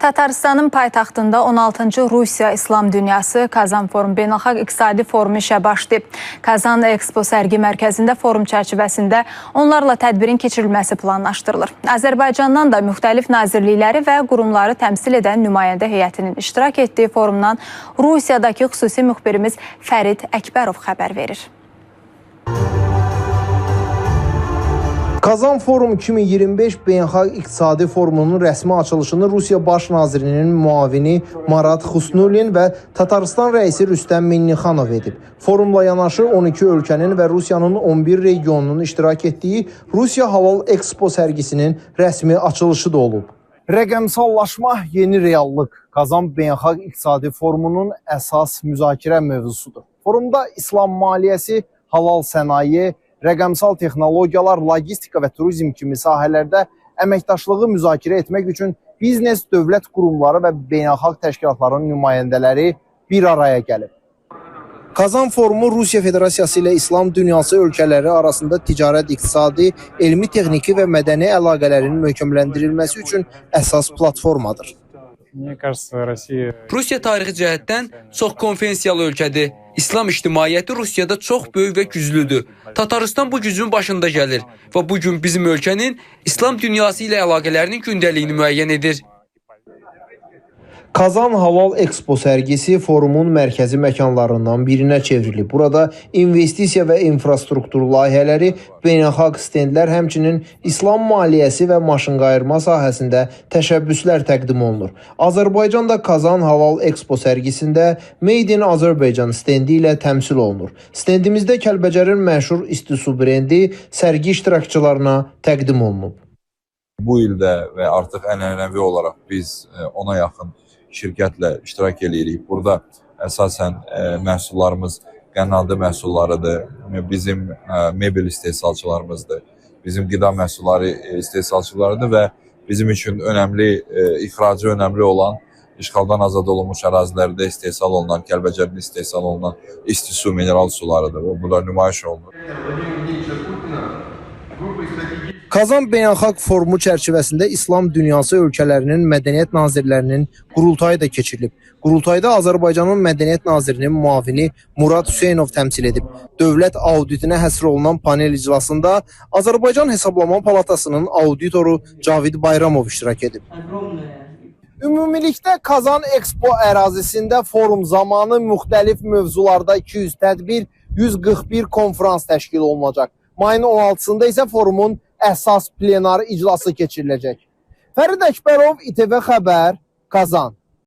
Tatarıstanın paytaxtında 16-cı Rusiya İslam Dünyası Kazan Forum Beynəlxalq İqtisadi Forumu işə başlayıb. Kazan Expo sərgi mərkəzində forum çərçivəsində onlarla tədbirin keçirilməsi planlaşdırılır. Azərbaycandan da müxtəlif nazirlikləri və qurumları təmsil edən nümayəndə heyətinin iştirak etdiyi forumdan Rusiyadakı xüsusi müxbirimiz Fərid Əkbərov xəbər verir. Kazan Forum 2025 Beynəlxalq İqtisadi Forumunun rəsmi açılışını Rusiya Baş Nazirinin müavini Marat Xusnulin və Tatarıstan rəisi Rüstəm Minnixanov edib. Forumla yanaşı 12 ölkənin və Rusiyanın 11 regionunun iştirak etdiyi Rusiya Halal Expo sərgisinin rəsmi açılışı da olub. Rəqəmsallaşma yeni reallıq. Kazan Beynəlxalq İqtisadi Forumunun əsas müzakirə mövzusudur. Forumda İslam maliyyəsi, halal sənaye, rəqəmsal texnologiyalar, logistika və turizm kimi sahələrdə əməkdaşlığı müzakirə etmək üçün biznes, dövlət qurumları və beynəlxalq təşkilatların nümayəndələri bir araya gəlib. Kazan Forumu Rusiya Federasiyası ilə İslam dünyası ölkələri arasında ticarət, iqtisadi, elmi, texniki və mədəni əlaqələrin möhkəmləndirilməsi üçün əsas platformadır. Rusiya tarixi cəhətdən çox konfensiyalı ölkədir. İslam ictimaiyyəti Rusiyada çox böyük və güclüdür. Tatarıstan bu gücün başında gəlir və bugün bizim ölkənin İslam dünyası ilə əlaqələrinin gündəliyini müəyyən edir. Kazan Halal Expo sərgisi forumun mərkəzi məkanlarından birinə çevrilib. Burada investisiya və infrastruktur layihələri, beynəlxalq stendlər, həmçinin İslam maliyyəsi və maşınqayırma sahəsində təşəbbüslər təqdim olunur. Azərbaycan da Kazan Halal Expo sərgisində Made in Azerbaijan stendi ilə təmsil olunur. Stendimizdə Kəlbəcərin məşhur istisu brendi sərgi iştirakçılarına təqdim olunub. Bu ildə və artıq ənənəvi olaraq biz ona yaxın şirkətlə iştirak edirik. Burada əsasən məhsullarımız qənadı məhsullarıdır, bizim mebel istehsalçılarımızdır, bizim qida məhsulları istehsalçılarıdır və bizim üçün önəmli, ixracı önəmli olan işğaldan azad olunmuş ərazilərdə istehsal olunan, Kəlbəcərin istehsal olunan istisu mineral sularıdır. Bunlar nümayiş olunur. Kazan Beynəlxalq Forumu çərçivəsində İslam dünyası ölkələrinin mədəniyyət nazirlərinin qurultayı da keçirilib. Qurultayda Azərbaycanın mədəniyyət nazirinin müavini Murad Hüseynov təmsil edib. Dövlət auditinə həsr olunan panel iclasında Azərbaycan Hesablama Palatasının auditoru Cavid Bayramov iştirak edib. Ümumilikdə Kazan Expo ərazisində forum zamanı müxtəlif mövzularda 200 tədbir, 141 konferans təşkil olunacaq. Mayın 16-sında isə forumun əsas plenar iclası keçiriləcək. Fərid Əkbərov, İTV Xəbər, Kazan.